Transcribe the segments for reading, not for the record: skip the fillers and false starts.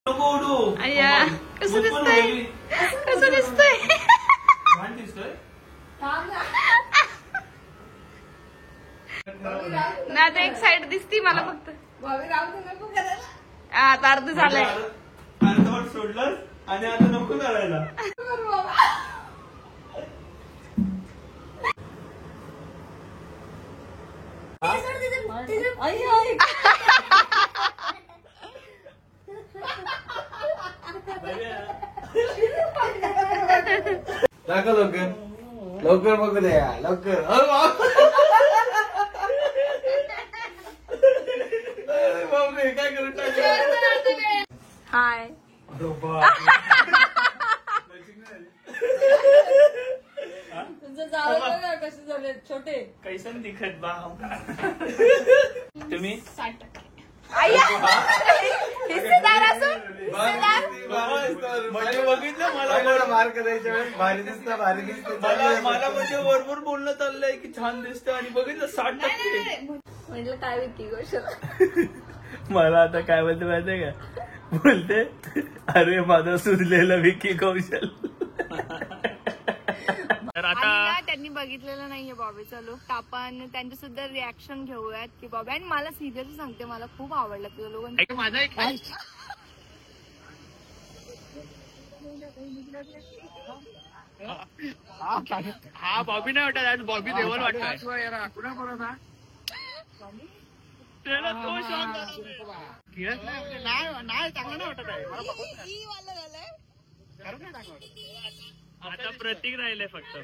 अय्या कसं दिसतंय कसं दिसतंय ना आता एक साइड दिसती मला फक्त आता अर्ध झालंय अर्धवट सोडलं आणि आता नको करायला दाखव लवकर लवकर बघू द्या लवकर बापरे काय करू हाय तुमचं जावं बघा कसे झाले छोटे कैसन दिखत बा तुम्ही 60% हिस्सेदार असून म्हणजे बघितलं मला मार करायच्या वेळेस भारी दिसतं मला म्हणजे बरोबर बोलणं चाललंय की छान दिसतं आणि बघितलं 60%. म्हटलं काय विकी गोष्ट मला आता काय बोलते माहितीये का बोलते अरे माझं सुचलेलं विकी कौशल तर आता त्यांनी बघितलेलं नाहीये बॉबीचा लुक आपण त्यांचे सुद्धा रिॲक्शन घेऊयात की बॉबी आणि मला सिरियसली सांगते मला खूप आवडलं तुझं लोक माझा एक हा बॉबी नाही वाटत आज बॉबी देवल वाटतोय नाही चांगलं नाही वाटत आहे आता प्रतीक राहिलंय फक्त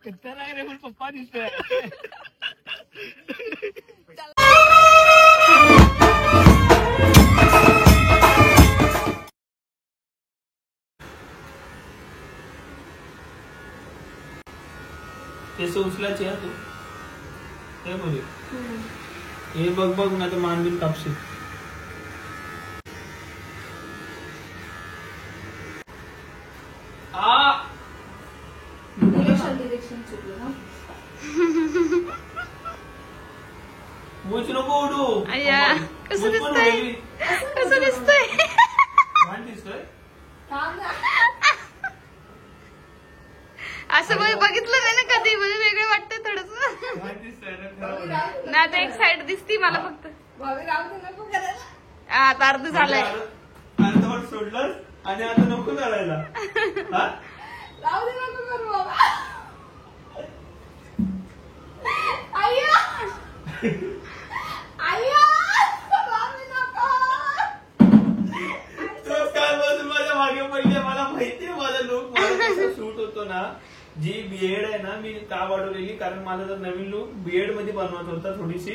किती लागले पण पप्पा दिसतोय केस उचलायचे आहे तू हे बोल हे बघ बघ ना तर मानबिन कापशील मुच नको उडू अय्या कसं दिसतंय कसं दिसतंय दिसतोय असं बघितलं नाही ना कधी म्हणजे वेगळं वाटतंय थोडस ना आता एक साइड दिसती मला फक्त आता अर्ध झालंय अर्धवट सोडलं आणि आता नको करायला माझ्या मागे पडले मला माहितीये माझा लुक मला कसा शूट होतो ना जी बीएड आहे ना मी का वाढवलेली कारण माझा जर नवीन लुक बीएड मध्ये बनवत होता थोडीशी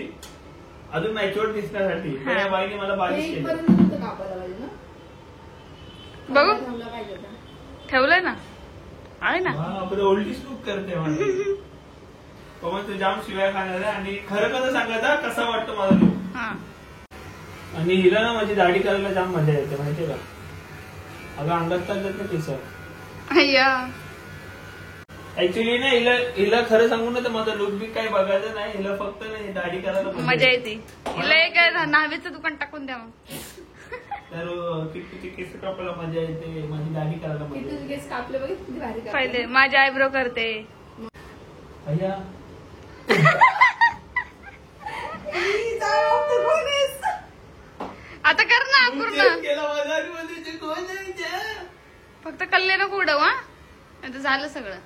अजून मॅच्युअर दिसण्यासाठी त्या बाईने मला बारीक केलं बघू ठेवलंय ना आहे ना ओल्डीच लुक करते मला पवन तू जाम शिवाय खाणार आहे आणि खरं खरं सांगायचा कसा वाटतो माझा लुक आणि हिला ना माझी दाढी करायला जाम मजा येते माहितीये का अगं अंगात चालतात ना केस अय्या ऍक्च्युली ना हिला खरं सांगू ना तर माझा लुक बी काही बघायचं नाही हिला फक्त ना दाढी करायला मजा येते हिला एक न्हावीचं दुकान टाकून द्या मग तर किती केस कापायला मजा येते माझी दाढी करायला मजा येते केस कापले बघितले पहिले माझी आयब्रो करते अय्या आता कर ना पूर्ण केला बाजारमध्ये कोण फक्त कल्ले नको उडव हा आता झालं सगळं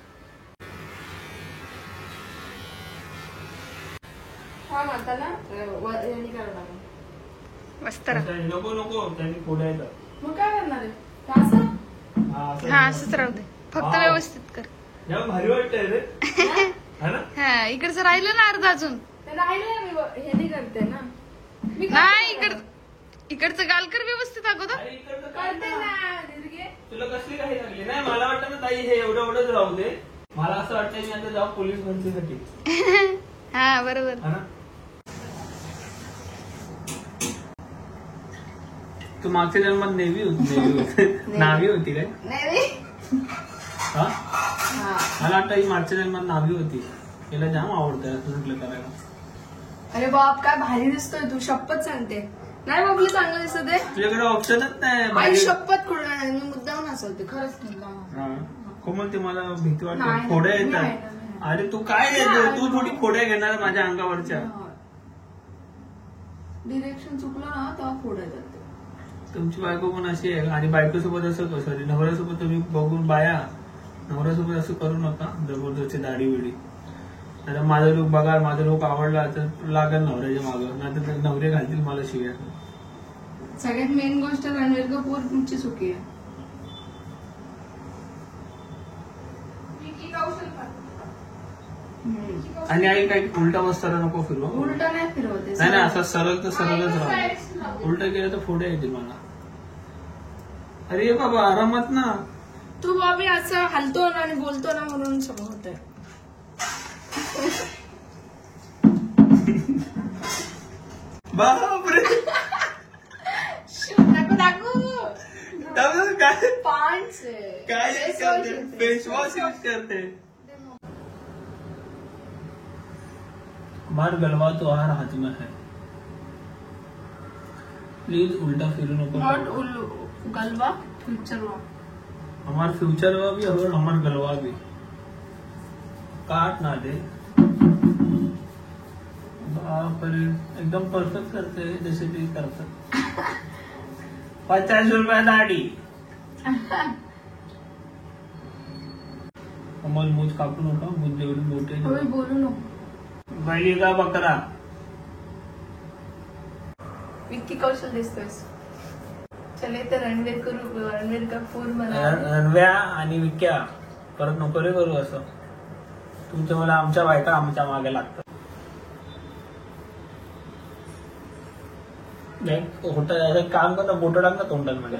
वस्त्र नको नको त्यांनी फोडायचं मग काय करणार आहे हा असंच राहू दे फक्त व्यवस्थित कर जाम भारी वाटतंय रे है ना हा इकडचं राहिलं ना अर्ध अजून हे नाही करते ना नाही इकडचं गाल कर व्यवस्थित अगोदर करते ना तुला कसली काही लागली नाही मला वाटतं ना ताई हे एवढंच राहू दे मला असं वाटतं मी आता जाऊ पोलीस भरतीसाठी हा बरोबर है ना तू मागच्या जन्मात नेव्ही होती नावी होती काय हा मला वाटतं ही मागच्या जन्मात नावी होती तिला जाम आवडतं असं म्हटलं करायला अरे बाप काय भारी दिसतोय तू, शपथ सांगते. नाही बाबली चांगलं दिसत आहे. तुझ्याकडे ऑप्शनच नाही आई बाहेर. शपथ कुठं नाही, मी मुद्दाम नसलते खरंच मुद्दाम. हा. कोमल ते मला भीती वाटते, नाही, फोड्या नाही, येतात. नाही, नाही. अरे तू काय येतो, तू थोडी फोड्या घेणार माझ्या अंगावरच्या. डिरेक्शन चुकलं ना तेव्हा पुढे जाते. तुमची बायको पण अशी आहे आणि बायकोसोबत असं कसं, नवऱ्यासोबत तुम्ही बघून बाया, नवऱ्यासोबत असं करू नका जबरदस्ती दाढी बिडी. आता माझा लुक बघा, माझा लुक आवडला तर लागेल नवऱ्याच्या मागं, नाही तर नवरे घालतील मला शिव्या. सगळ्यात मेन गोष्ट रणवीर कपूर तुमची चुकी आहे. आणि आई काही उलटा मस्तारा नको फिरवा. उलटा नाही फिरवते. नाही ना, असं सरळ तर सरळच राहा. उलटा केलं तर फोड्या येतील मला. अरे बाबा आरामात ना. तू बॉबी असं हलतो ना आणि बोलतो ना म्हणून सगळं होतंय. बापरे नको दाखवू. काय पांच काय फेस वॉश यूज करते. मार गलवा तो हर हाथ में है. प्लीज उल्टा फिरू नको. नॉट गलवा फ्यूचर वा. हमार फ्यूचर हुआ भी और हमार गलवा भी. काट ना दे. बाप रे एकदम परफेक्ट करते हैं जैसे भी करतात. 50 रुपया दाढी. कमल मूज कापू नका, मूज जेवढी मोठी होय बोलू नको. बैली का बकरा. विक्की कौशल दिसतोयस. चले तर रणवीर कपूर म्हणा. रणव्या आणि विक्या परत नको रे करू असं. तुमच्या मला आमच्या बायका आमच्या मागे लागतात. होतं काम कर ना, बोट टाक ना तोंडात माझ्या.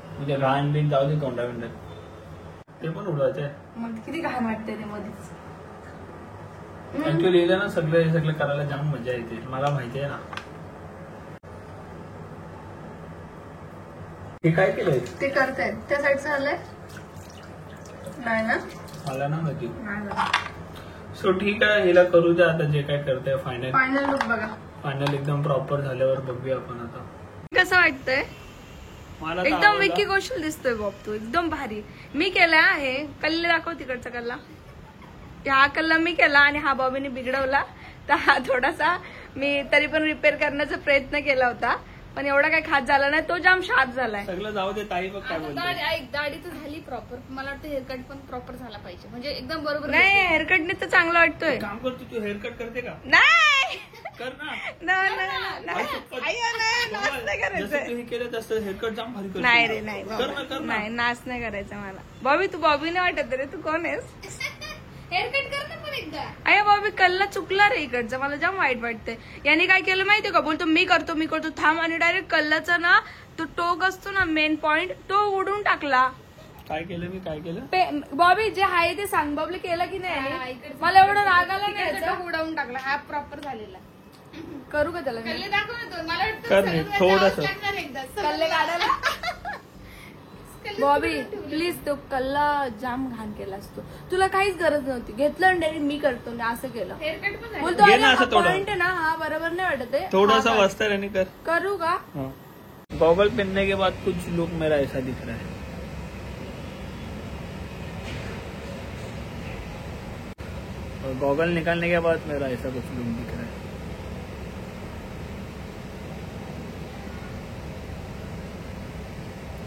म्हणजे घाण बिन जाऊ दे तोंडा बिंडात. ते पण उडवायचे. मग किती घाण वाटते ते मध्येच. ऍक्च्युअली ना सगळं करायला जाम मजा येते, मला माहिती आहे ना. हे काय केलंय ते करतायत त्या साईडचं आलंय. नाही ना मला ना माहिती. नाही ना. सो ठीक आहे, हिला करू द्या आता जे काय करते. फायनल फायनल लुक बघा. फायनल एकदम प्रॉपर झाल्यावर बघूया आपण आता. कसं वाटतंय. मला तर एकदम आवडलं. विक्की कौशल दिसतोय बॉब तू, एकदम भारी. मी केला आहे कल्ले, दाखव तिकडचा कल्ला. हा कल्ला मी केला आणि हा बॉबीने बिघडवला. तर हा थोडासा मी तरी पण रिपेअर करण्याचा प्रयत्न केला होता, पण एवढा काही खास झाला नाही. तो जाम शार्प झालाय. सगळं जाऊ दे. ताई बघ काय बोलते. दाढी तर झाली प्रॉपर. मला वाटतं हेअरकट पण प्रॉपर झाला पाहिजे, म्हणजे एकदम बरोबर. नाही हेअरकटने तर चांगला वाटतोय. काम करतो तू, हेअर कट करते का? नाही कर ना. करायचं. तू हे केलं तसं हेअरकट जाम भारी करते. नाही रे नाही कर ना, कर ना. नाही नाच नाही करायचं मला. बॉबी तू बॉबीने वाटत रे, तू कोण आहेस. हेअरकट कर ना पण एकदा. अरे बॉबी कल्ला चुकला रे इकडचा, मला जाम वाईट वाटतंय. याने काय केलं माहितीये का, बोलतो मी करतो थांब, आणि डायरेक्ट कल्लाचा ना तो टोक असतो ना मेन पॉइंट, तो उडून टाकला. काय केलं मी, काय केलं? बॉबी जे आहे ते सांग, बॉबी केलं की हा, नाही. इकडचं मला एवढं राग आला नाही इकडचं याचा. टोक उडवून टाकला. हा प्रॉपर झालेला. करू का त्याला मी? कल्ले दाखव ना तो. मला वाटतं कर नाही, सगळं थोडंसं. जावंच लागणार एकदा. कल्ले काढायला. कल्ले बॉबी कुठे ठेवले? प्लीज तो कल्ला जाम घाण केला असतो. तुला काहीच गरज नव्हती. घेतलं आणि डायरेक्ट मी करतो ना असं केलं. हेअरकट पण झालं. बोलतो घे ना असं थोडं. पॉइंट आहे ना हा बरोबर नाही वाटत आहे. थोड़ा सा हा वास्ता रहने कर. करू का. गॉगल पहनने के बाद कुछ लुक मेरा ऐसा दिख रहा है. और गॉगल निकालने के बाद मेरा ऐसा कुछ लुक दिख रहा है.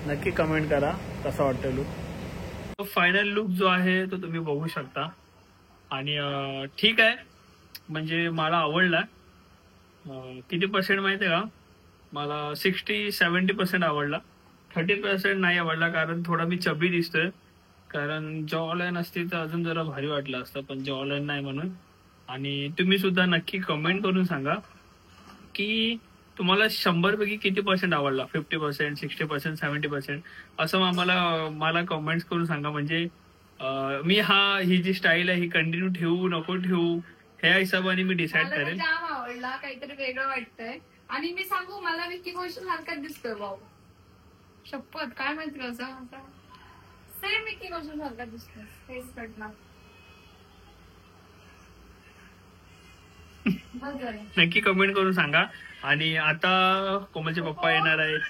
नक्की कमेंट करा कसा वाटतं लुक. तो फायनल लुक जो आहे तो तुम्ही बघू शकता. आणि ठीक आहे, म्हणजे मला आवडला. किती पर्सेंट माहिती आहे का, मला 60-70% आवडला. 30% नाही आवडला, कारण थोडा मी चबी दिसतोय. कारण जॉ लाईन असती तर अजून जरा भारी वाटलं असतं, पण जॉ लाईन नाही म्हणून. आणि तुम्ही सुद्धा नक्की कमेंट करून सांगा की तुम्हाला 100 पैकी किती पर्सेंट आवडला. 50%, 60%, 70% असं मला कमेंट्स करून सांगा. म्हणजे मी ही जी स्टाईल आहे ही कंटिन्यू ठेवू नको ठेवू ह्या हिशोबाने मी डिसाईड मला तर करेल. जाम आवडला, काहीतरी वेगळं वाटतंय. आणि मी सांगू, मला विक्की कौशल सारखाच दिसतोय भाऊ. शपथ काय माहिती कसं सेम विक्की कौशल सारखा दिसतोय. फेस कट ना. नक्की कमेंट करून सांगा. आणि आता कोमलचे पप्पा येणार आहेत,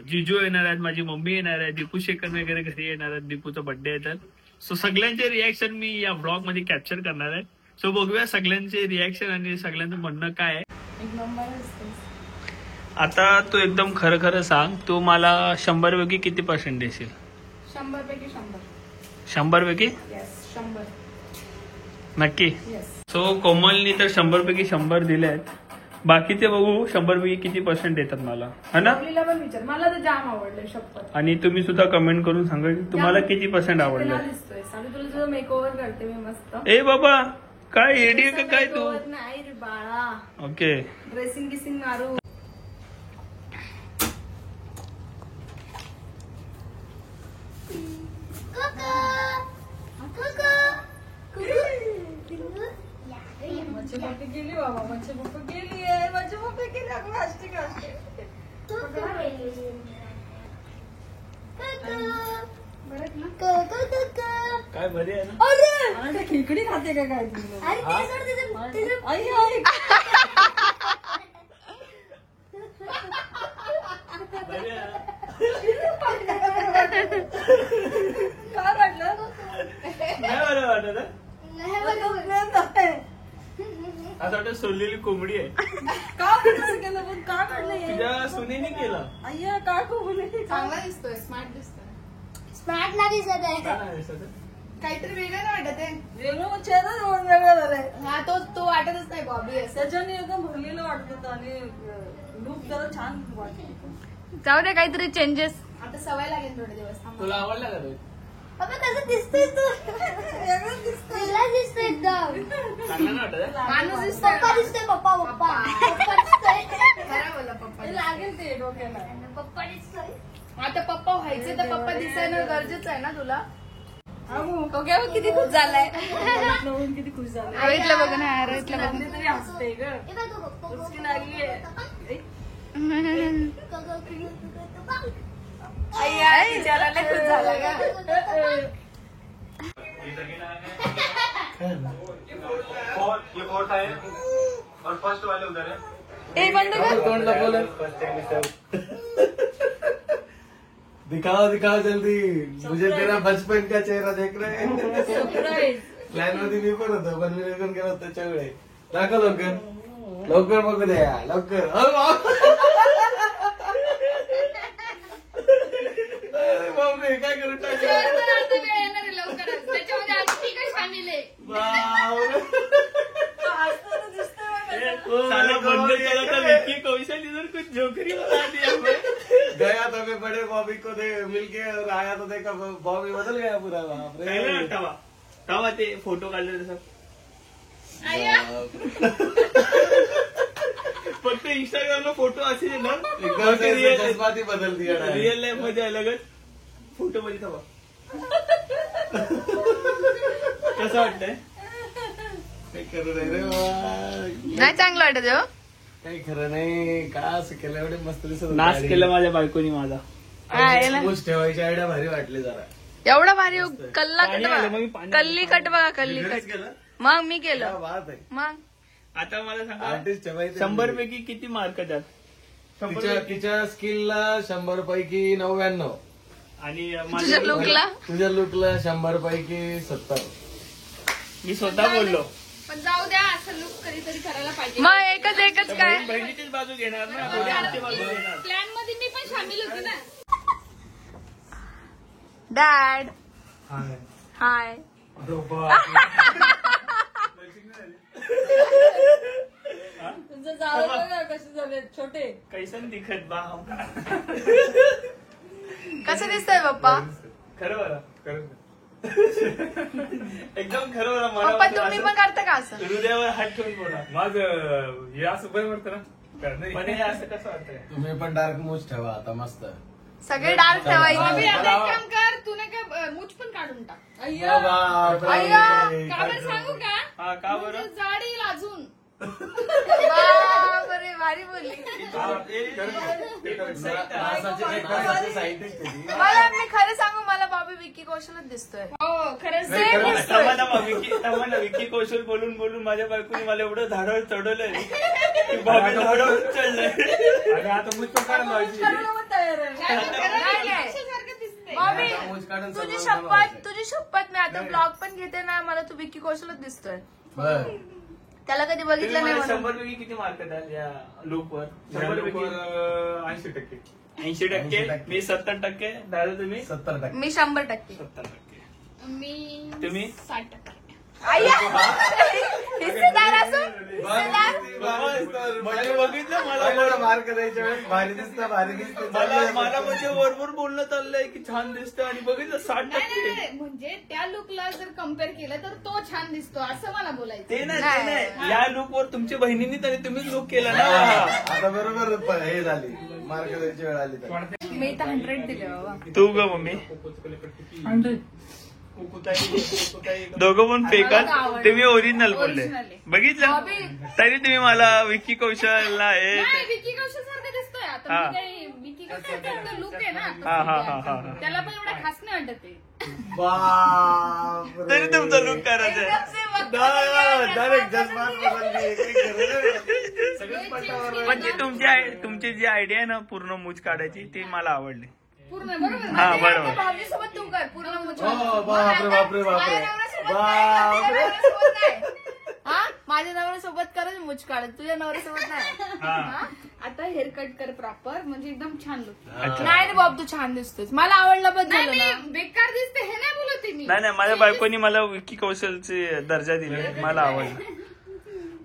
जिजू येणार आहेत, माझी मम्मी येणार आहे, दीपू शेखर वगैरे घरी येणार आहेत, दीपूचा बर्थडे आहे तर. सो सगळ्यांचे रिॲक्शन मी या ब्लॉग मध्ये कॅप्चर करणार आहे. सो बघूया सगळ्यांचे रिॲक्शन आणि सगळ्यांचं म्हणणं काय आहे. एक नंबर असते. आता तू एकदम खरं खरं सांग, तू मला 100 पैकी किती % देशील? 100 पैकी 100. 100 पैकी येस 100. नक्की. येस. सो कोमलनी तर 100 पैकी 100 दिले आहेत. बाकीचे बघू 100 पैकी किती % देतात मला, है ना? मुलीला पण विचार, मला तर जाम आवडलंय शपथ. आणि तुम्ही सुद्धा कमेंट करून सांगा की तुम्हाला किती % आवडलं. दिसतोय सांग, तुला तुझं मेकओव्हर करते मी मस्त. ए बाबा काय एडी का काय तू? Makeover नाही रे बाळा, ओके. ड्रेसिंग गिसिंग मारू. मच्छी पप्पी गेली बाबा, मच्छी पप्पी गेली आहे, मच्छी पप्पी गेली. अगं असते का असते. काय बरी आहे ना? अरे खेकडी खाते का काय तुम्ही? आई आई. बरी आहे. काय वाटलं? नाही बरं वाटत आहे? असं वाटतं सोडलेली कोंबडी आहे. का तसं केलं पण काय वाटलं हे? तुझ्या सुनेने केलं. अय्या काय बोलले? चांगला दिसतोय, स्मार्ट दिसतोय. स्मार्ट नाही दिसत आहे. काय नाही दिसत आहे? काहीतरी वेगळं नाही वाटत आहे. वेगळं चेहरा दोन वेगळा झालाय. हा तो वाटतच नाही बॉबी असं. त्याच्याने एकदम भरलेलं वाटत होतं आणि लुक जरा छान वाटत. जाऊ दे, काहीतरी चेंजेस. आता सवय लागेल थोडे दिवस. तुला आवडला का तो? पप्पा कसं दिसतोय तू? वेगळं दिसतंय. वेगळा दिसतोय एकदम. चांगला नाही वाटत आहे? माणूस दिसतोय. पप्पा दिसतोय, पप्पा दिसतोय. खरं बोला पप्पा. ते लागेल ते डोक्याला. पप्पा दिसतोय. आता पप्पा व्हायचे तर पप्पा दिसायला गरजेचं आहे ना तुला. अगो तो काय किती खुश झालाय. नवीन किती खुश झालं. रोहितला बघून हा रोहितला बघून. लागली तरी हसते ग. हे बघ, बघ, बघ, उसकी बघ. लागली आहे. अय्या, बिचारा लय खुश झाला का. ये फोर्थ है और फर्स्ट वाले उधर है. ए बंद कर. तोंड दाखवलं. दिखाओ दिखाओ जल्दी, मुझे तेरा बचपन का चेहरा देख रहे हैं. सरप्राईज. प्लॅन मध्ये मी पण होतो, पण मी निघून गेलो त्याच्यामुळे. दाखव लवकर, लवकर बघू द्या लवकर. अरे बापरे, काय करू टाकलं. त्याच्यामध्ये आणखी काही सामील आहे. हसताना दिसतंय. साला बंद करा था विक्की कौशल इधर कुछ जोकरी बता दिया हमें. गया तो मैं बड़े बॉबी को दे मिलके और आया तो देखा बॉबी बदल गया पूरा. बाप काय रे. ना तवा तवा ते फोटो काढले तसं फक्त इंस्टाग्रामला फोटो असे ना एकदम से जज्बात ही बदल दिया ना. रिअल लाईफ मध्ये अलगच फोटो मध्ये तवा कसं वाटतंय? काही खरं नाही रे बाबा. नाही चांगलं वाटत हो. काही खरं नाही. का असं केलं, एवढे मस्त दिसत होते. नाश केला माझ्या बायकोनी माझा. पोस्ट ठेवायची आयडिया भारी वाटली जरा. एवढा भारी कल्ला पाणी कट आलं, मग मी बघा. पाणी कल्ली कट बघा, कल्ली घरीच कट. केलं. मग मी क्या केलं. बात आहे. मग आता मला सांगा आर्टिस्ट ठेवायचं. 100 पैकी किती मार्क द्याल? 100 तिच्या स्किलला 100 पैकी 99. आणि तुझ्या लुकला. तुझ्या लुकला 100 पैकी 70. मी स्वतः बोललो. पण जाऊ द्या, असं लुक कधीतरी करायला पाहिजे. मग एकच काय बहिणीचीच बाजू घेणार ना, थोडी आमची बाजू घेणार. प्लॅन मध्ये मी पण सामील होती ना. डॅड हाय. तुमचं जावं बघा कसे झाले छोटे. कैसन दिखत बा हम. कसं दिसतंय पप्पा? खरं बरं एकदम खरं बरं पप्पा तुम्ही पण करता का असं? हृदयावर हात ठेवून बोला. माझं हे असं बरं वाटतं ना. पण हे असं कसं वाटतंय? तुम्ही पण डार्क मूज ठेवा आता मस्त. सगळे डार्क ठेवायचे. अभि आता एक काम कर, तू नाही का मूछ पण काढून टाक. अय्या बापरे. अय्या, काय बरं सांगू का? हा का बरं? जाडी अजून. बापरे, भारी बोलली. सायंटिस्ट आहे ती. मला मी खरं सांगू मला बॉबी विकी कौशलच दिसतोय हो खरंच नाही, खरं नाही. तमाना विकी कौशल बोलून बोलून माझ्या बायकोने मला एवढं झाडावर चढवलंय की बॉबी झाडावर चढलंय. आणि आता मुझ पण काढून लावायची. करायला मग तयार आहे. नाही, नाही. सारखं दिसते. बॉबी आता मूज काढून तुझी सगळं शपथ बनवायचं. तुझी शपथ मी आता ब्लॉग पण घेते ना मला तू विकी कौशलच दिसतोय बर. त्याला कधी तुम्ही बघितलं नाही मला म्हणून 100 पैकी किती मार्क द्याल या लूकवर? या 100 पैकी लोकवर 80%. 80%. मी 70%. दादा तुम्ही 70%. मी 100%. 70%. मी तुम्ही 60%. आय्या! हिस्सेदार असून हिस्सेदार म्हणजे बघितलं मला मार्क द्यायच्या वेळेस भारी दिसतं भारी दिसतं मला म्हणजे वरवर बोलणं चाललंय की छान दिसतं आणि बघितलं 60%. नाही, म्हणजे त्या लुकला जर कम्पेअर केलं तर तो छान दिसतो असं मला बोलायचं. ते नाही नाही. ते नाही या लुकवर तुमच्या बहिणींनी तरी तुम्हीच लुक केला ना. आता बरोबर हे झाली मार्क द्यायची वेळ आली तर. मी तर 100 दिले बाबा तू ग मम्मी दोघं पण फेकात तुम्ही ओरिजिनल बोलले Original आहे. बघितलं तरी तुम्ही मला विकी कौशलला हे नाही, विकी कौशल सारखं दिसतोय आता. हा. मी काही विकी कौशल लुक आहे ना हा, हा, आता हा, सध्या. हा. त्याला पण एवढं खास नाही वाटत ते. बापरे. तरी तुमचा लुक करायचा डायरेक्ट जजमात बदलली. काही खरं नाही. सगळंच पटावर. पण ती तुमची जी आयडिया आहे ना पूर्ण मूज काढायची ती मला आवडली. पूर्ण बरोबर. हा बरोबर. भाऊजीसोबत तू कर पूर्ण मुझे हो, बापरे बापरे बापरे बापरे. माझ्या नवऱ्यासोबत करच मुच काढत तुझ्या नवऱ्यासोबत नाही हा? आता हेअर कट कर प्रॉपर म्हणजे एकदम छान लुक. नाही रे बाब तू छान दिसतोस मला आवडलं बस झालं ना बेकार दिसते हे नाही बोलते मी. नाही माझ्या बायकोनी मला विकी कौशलची दर्जा दिली मला आवडलं.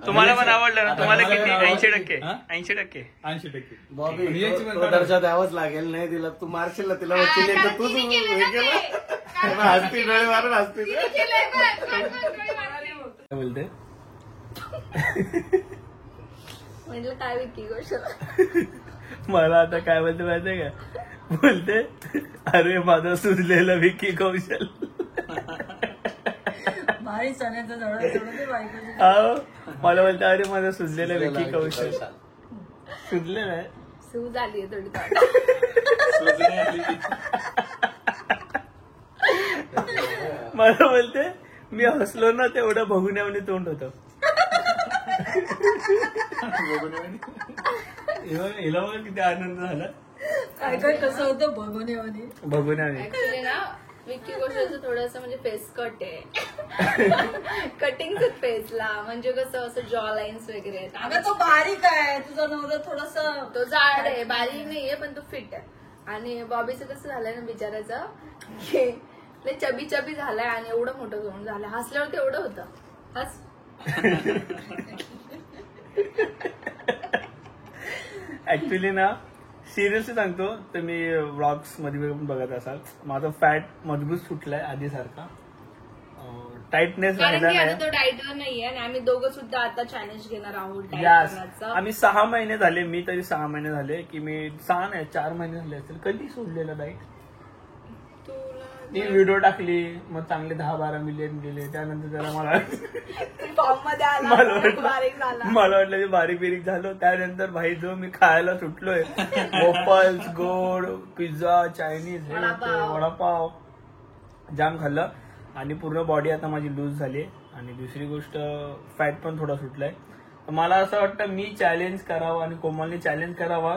तुम्हाला पण आवडलं ना? तुम्हाला किती? 80%. 80%. 80%. बॉबी आणि याची पण दर्जा द्यावाच लागेल नाही दिला तू मारशील ना तिला वकील एक तर तूच तिने हे केलं ना केलं ते. हसती डोळे मारून हसती तिने केलंय बघ, बघ, बघ, डोळे मारले. काय बोलते म्हटलं काय विकी कौशल मला आता काय बोलते माहितीये का? बोलते अरे माझा सुजलेला विकी कौशल. भारी चण्याचं जवळ सोडून ते बायकोची. अहो, मला बोलते अरे माझा सुजलेला विकी कौशल. सुजलेला आहे सू झाली थोडी मला बोलते मी हसलो ना तेवढं बघुण्यावणी तोंड होतं. हिला बघा किती आनंद झाला काय काय कसं होतं बघून बघुण्यावणी. ऍक्च्युली ना विकी कौशलचं थोडंसं म्हणजे फेस कट आहे कटिंग फेसला म्हणजे कसं असं जॉ लाईन्स वगैरे आहेत. अगं तो बारीक आहे तुझा नवरा थोडासा तो जाड आहे बारीक नाहीये पण तो फिट आहे. आणि बॉबीचं कसं झालंय ना बिचाराचं की लय चबी चबी झालाय आणि एवढं मोठं तोंड झालंय हसल्यावर ते एवढं होतं हस ऍक्च्युली ना सिरियसली सांगतो तुम्ही व्लॉग्स मध्ये पण बघत असाल माझा फॅट मजबूत सुटलाय आधी सारखा टाईटनेस कारण राहिला की आता नाही. तो डाएटवर नाहीये आणि आम्ही दोघं सुद्धा आता चॅलेंज घेणार आहोत डाएट Yes. करण्याचं. आम्ही 6 महिने झाले मी तरी 6 महिने झाले की मी 6 नाही 4 महिने झाले असेल कधी सोडलेला डाईट. मी व्हिडिओ टाकली मग चांगले 10-12 मिलियन गेले त्यानंतर त्याला मला फॉर्म मध्ये आला मला वाटलं बारीक झाला मला वाटलं मी बारीक बिरीक झालो. त्यानंतर भाई जो मी खायला सुटलोय मोपल्स गोड पिझ्झा चायनीज हे ते, वडापाव जाम खाल्लं आणि पूर्ण बॉडी आता माझी लूज झाली. आणि दुसरी गोष्ट फॅट पण थोडा सुटलाय. तर मला असं वाटतं मी चॅलेंज करावं आणि कोमलने चॅलेंज करावा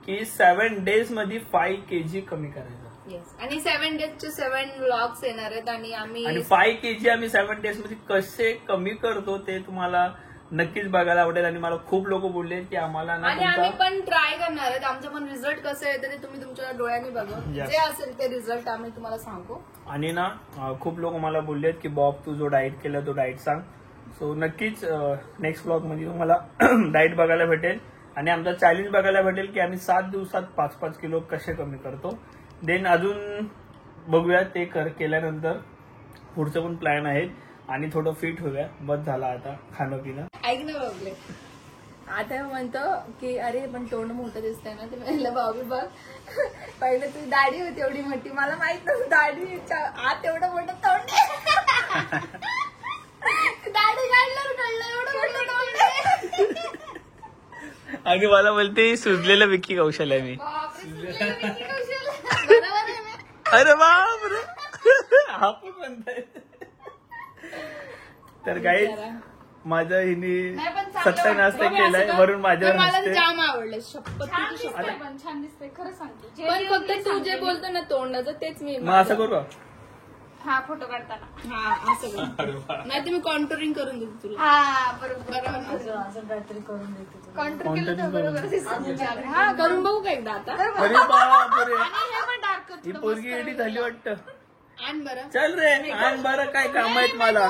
की 7 days मध्ये 5 kg कमी करायचं. येस आणि 7 days 7 व्लॉग्स येणार आहेत आणि आम्ही आणि 5 kg आम्ही 7 days मध्ये कसे कमी करतो ते तुम्हाला नक्कीच बघायला आवडेल. आणि मला खूप लोक बोलले की आम्हाला ना आणि आम्ही तुमचा पण ट्राय करणार आहेत आमचं पण रिझल्ट कसं येतं ते तुम्ही तुमच्या डोळ्यांनी बघा Yes. जे असेल ते रिझल्ट आम्ही तुम्हाला सांगू. आणि ना खूप लोक मला बोललेत की बॉब तू जो डाएट केला तो डाएट सांग. सो नक्कीच नेक्स्ट ब्लॉग मध्ये तुम्हाला डाएट बघायला भेटेल आणि आमचा चॅलेंज बघायला भेटेल की आम्ही 7 दिवसात 5-5 किलो कसे कमी करतो. देन अजून बघूया ते केल्यानंतर पुढचं पण प्लॅन आहे आणि थोडं फिट होऊया. बस झाला आता खाणं पिणं. ऐक ना बाबले आता म्हणतो की अरे पण तोंड मोठं दिसतंय ना ते म्हणलं बाबी बघ पहिलं तुझी दाढी होती एवढी मोठी मला माहित नव्हतं दाढीच्या आत एवढं मोठं तोंड दाढी काढल्यावर कळलं एवढं मोठं तोंड आहे. आणि मला बोलते सुजलेलं विक्की कौशल आहे मी. बरोबर आहे ना? अरे बाप रे हा पण म्हणताय. तर गाईज माझं हिने नाही पण चांगलं सत्यानाश वाटतं. केलाय वरून माझ्यावर मला हसते. जाम आवडलं शपथ छान तुझी दिसतंय शपथ. पण छान दिसतंय खरं सांगते. पण फक्त तू जे बोलतो ना तोंडाचं तेच मी मग असं करू का? हा फोटो काढताना हा असं नाही तर मी कॉन्टोरिंग करून देते तुला. हा बरोबर असं काहीतरी करून देते तुला. कंट्रोल केलं तर बरोबर दिसतं. हा करून बघू का एकदा आता. अरे बाप रे आणि हे पण डार्क ही पोरगी एडी झाली वाटतं. आण बरं. चल रे आण बरं काय काम आहेत मला.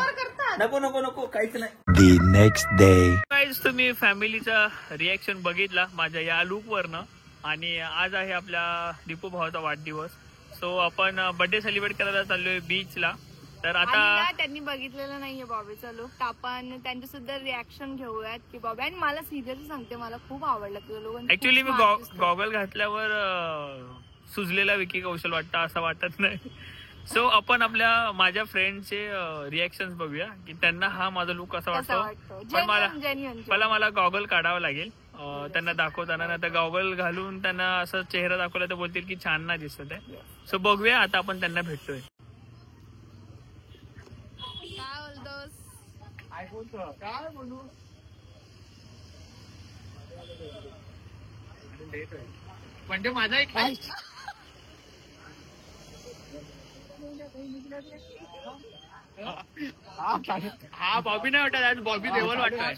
नको नको नको काहीच नाही. The next day. गाईज तुम्ही फॅमिलीचा रिॲक्शन बघितला माझ्या या लुक वरनं. आणि आज आहे आपल्या दीपू भावाचा वाढदिवस. सो आपण बर्थडे सेलिब्रेट करायला चाललोय बीचला. तर आणि आता ना त्यांनी बघितलेलं नाहीये बॉबीचा लुक तर आपण त्यांचे सुद्धा रिॲक्शन घेऊयात की बॉबी. आणि मला सिरियसली सांगते मला खूप आवडलं तुझं लोक. ऍक्च्युली मी गॉगल घातल्यावर सुजलेला विकी कौशल वाटतं असं वाटत नाही. सो आपण माझ्या फ्रेंडचे रिॲक्शन बघूया की त्यांना हा माझा लुक कसा वाटतो. पण जेन्युअन मला गॉगल काढावा लागेल त्यांना दाखवताना. नाही तर गॉगल घालून त्यांना असं चेहरा दाखवला तर बोलतील की छान नाही दिसत आहे. सो बघूया आता आपण त्यांना भेटतोय. काय बोलतोस. काय बोलू म्हणजे माझा एक हा बॉबी नाही वाटत आज बॉबी देवल वाटतोय.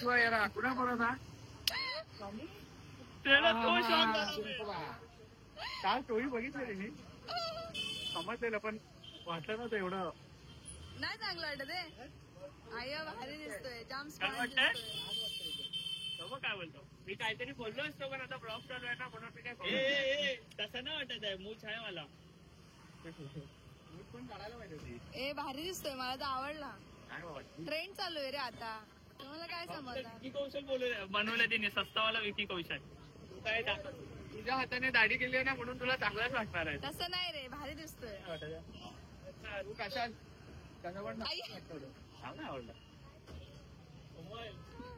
काल स्टोरी बघितली मी समजलेलं पण वाटलं नव्हतं एवढं. नाही चांगलं वाटत आहे. आया भारी दिसतोय जाम काय वाटतंय? काय बोलतो मी काहीतरी बोललो असतो पण आता ब्लॉग चालू आहे ना म्हणून मी काय तसं नाही वाटत आहे. मूछ आहे मला. पण काढायला पाहिजे होती. ए भारी दिसतोय मला तर आवडला. ट्रेंड चालू आहे रे आता तुम्हाला काय समजलं. विकी कौशल बनवलं तिने सस्तावाला विकी कौशल. तू काय टाकत तुझ्या हाताने दाढी केली आहे ना म्हणून तुला चांगलाच वाटणार आहे. तसं नाही रे भारी दिसतोय. तू कशाल पण आई. चांगला आवडला.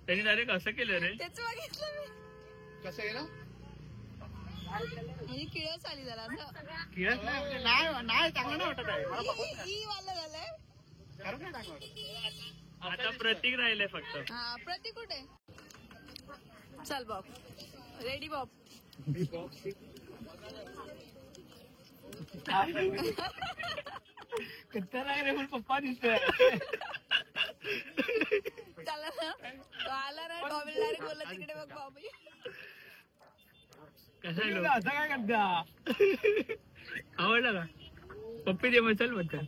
त्यांनी डायरेक्ट असं केलं रे. तेच बघितलं मी. कसं गेलं म्हणजे किळस आली जरा असं. किळस नाही म्हणजे नाही चांगलं नाही वाटत आहे मला बघून नाही. ई वाला झालंय. खरंच नाही चांगलं वाटत. आता प्रतीक राहिलंय फक्त. हा प्रतीक कुठे. चल बॉब रेडी बॉब. किती लागले पण पप्पा दिसतोय. चला ना तो आला ना बॉबीला डायरेक्ट बोलला तिकडे बघ बॉबी. कसं असं काय करता. आवडला का पप्पी दे मग चल म्हणतात.